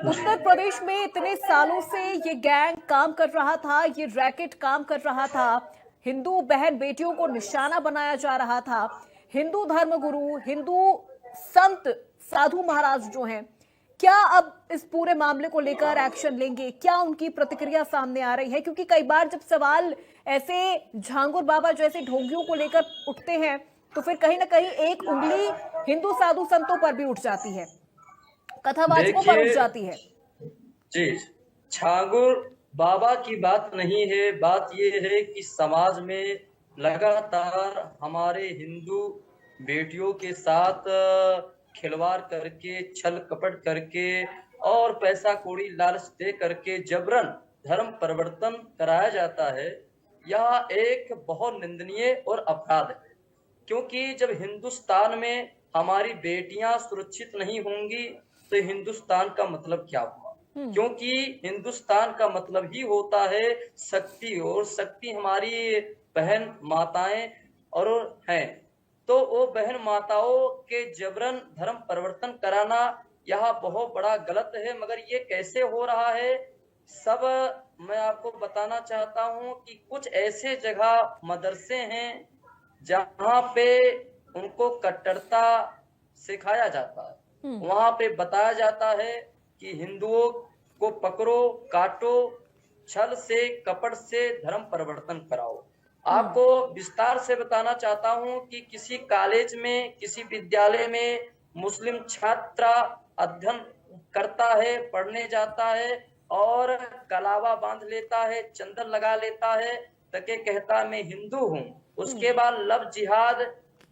उत्तर प्रदेश में इतने सालों से ये गैंग काम कर रहा था, ये रैकेट काम कर रहा था, हिंदू बहन बेटियों को निशाना बनाया जा रहा था। हिंदू धर्मगुरु, हिंदू संत, साधु महाराज जो हैं, क्या अब इस पूरे मामले को लेकर एक्शन लेंगे? क्या उनकी प्रतिक्रिया सामने आ रही है? क्योंकि कई बार जब सवाल ऐसे झांगुर बाबा जैसे ढोंगियों को लेकर उठते हैं तो फिर कहीं ना कहीं एक उंगली हिंदू साधु संतों पर भी उठ जाती है, कथावाचकों पर उठ देखिए जाती है। जी, छागुर बाबा की बात नहीं है। बात ये है कि समाज में लगातार हमारे हिंदू बेटियों के साथ खिलवाड़ करके, छल कपट करके और पैसा कौड़ी लालच दे करके जबरन धर्म परिवर्तन कराया जाता है। यह एक बहुत निंदनीय और अपराध है, क्योंकि जब हिंदुस्तान में हमारी बेटियां सुरक्षित नहीं होंगी तो हिंदुस्तान का मतलब क्या हुआ? क्योंकि हिंदुस्तान का मतलब ही होता है शक्ति, और शक्ति हमारी बहन माताएं और हैं। तो वो बहन माताओं के जबरन धर्म परिवर्तन कराना यह बहुत बड़ा गलत है। मगर ये कैसे हो रहा है सब मैं आपको बताना चाहता हूँ कि कुछ ऐसे जगह मदरसे हैं जहाँ पे उनको कट्टरता सिखाया जाता है। वहां पे बताया जाता है कि हिंदुओं को पकड़ो, काटो, छल से कपट से धर्म परिवर्तन कराओ। आपको विस्तार से बताना चाहता हूं कि किसी कॉलेज में, किसी विद्यालय में मुस्लिम छात्र अध्ययन करता है, पढ़ने जाता है और कलावा बांध लेता है, चंदन लगा लेता है, तके कहता मैं हिंदू हूँ। उसके बाद लव जिहाद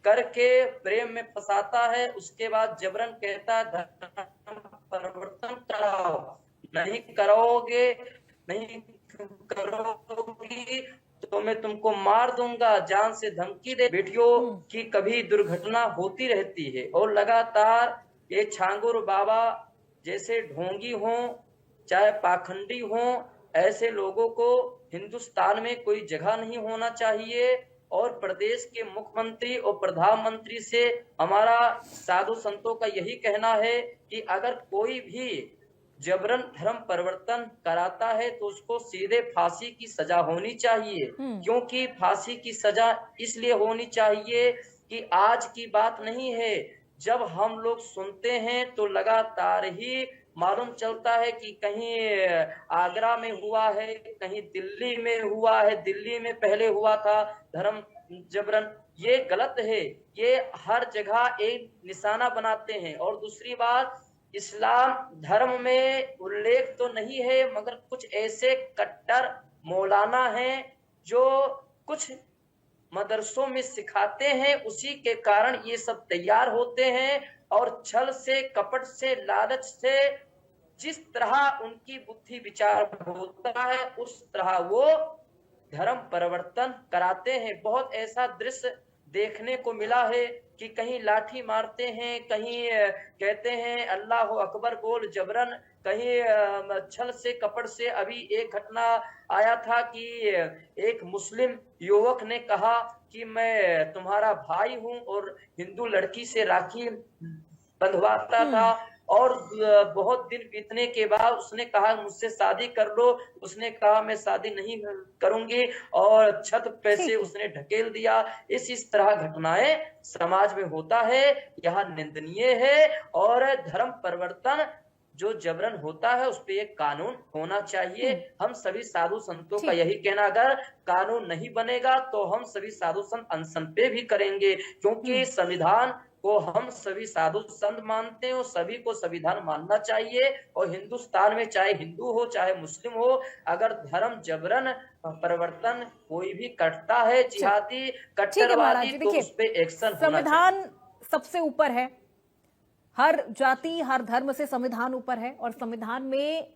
करके प्रेम में फंसाता है। उसके बाद जबरन कहता है धर्म परिवर्तन कराओ। नहीं करोगे, नहीं करोगी तो मैं तुमको मार दूंगा, जान से धमकी दे। बेटियों की कभी दुर्घटना होती रहती है और लगातार ये छांगुर बाबा जैसे ढोंगी हों, चाहे पाखंडी हों, ऐसे लोगों को हिंदुस्तान में कोई जगह नहीं होना चाहिए। और प्रदेश के मुख्यमंत्री और प्रधानमंत्री से हमारा साधु संतों का यही कहना है कि अगर कोई भी जबरन धर्म परिवर्तन कराता है तो उसको सीधे फांसी की सजा होनी चाहिए। क्योंकि फांसी की सजा इसलिए होनी चाहिए कि आज की बात नहीं है, जब हम लोग सुनते हैं तो लगातार ही मालूम चलता है कि कहीं आगरा में हुआ है, कहीं दिल्ली में हुआ है, दिल्ली में पहले हुआ था धर्म जबरन। ये गलत है, ये हर जगह एक निशाना बनाते हैं। और दूसरी बात, इस्लाम धर्म में उल्लेख तो नहीं है, मगर कुछ ऐसे कट्टर मौलाना हैं जो कुछ मदरसों में सिखाते हैं, उसी के कारण ये सब तैयार होते हैं। और छल से, कपट से, लालच से जिस तरह उनकी बुद्धि विचार होता है उस तरह वो धर्म परिवर्तन कराते हैं। बहुत ऐसा दृश्य देखने को मिला है कि कहीं लाठी मारते हैं, कहीं कहते हैं अल्लाह अकबर बोल जबरन, कहीं छल से कपट से। अभी एक घटना आया था कि एक मुस्लिम युवक ने कहा कि मैं तुम्हारा भाई हूं और हिंदू लड़की से राखी बंधवाता था। और बहुत दिन बीतने के बाद उसने कहा मुझसे शादी कर लो। उसने कहा मैं शादी नहीं करूंगी और छत पे से उसने ढकेल दिया। इस तरह घटनाएं समाज में होता है, यह निंदनीय है। और धर्म परिवर्तन जो जबरन होता है उस पे एक कानून होना चाहिए। हम सभी साधु संतों का यही कहना, अगर कानून नहीं बनेगा तो हम सभी साधु संत अनशन पे भी करेंगे, क्योंकि संविधान को हम सभी साधु संत मानते हैं और सभी को संविधान मानना चाहिए। और हिंदुस्तान में चाहे हिंदू हो चाहे मुस्लिम हो, अगर धर्म जबरन परिवर्तन कोई भी करता है, जिहादी कट्टरवादी, तो उस पे एक्शन होना चाहिए। संविधान सबसे ऊपर है, हर जाति हर धर्म से संविधान ऊपर है। और संविधान में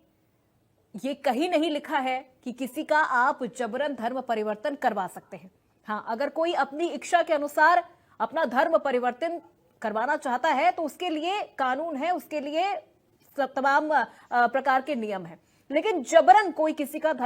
ये कहीं नहीं लिखा है कि किसी का आप जबरन धर्म परिवर्तन करवा सकते हैं। हाँ, अगर कोई अपनी इच्छा के अनुसार अपना धर्म परिवर्तन करवाना चाहता है तो उसके लिए कानून है, उसके लिए तमाम प्रकार के नियम है। लेकिन जबरन कोई किसी का धर्म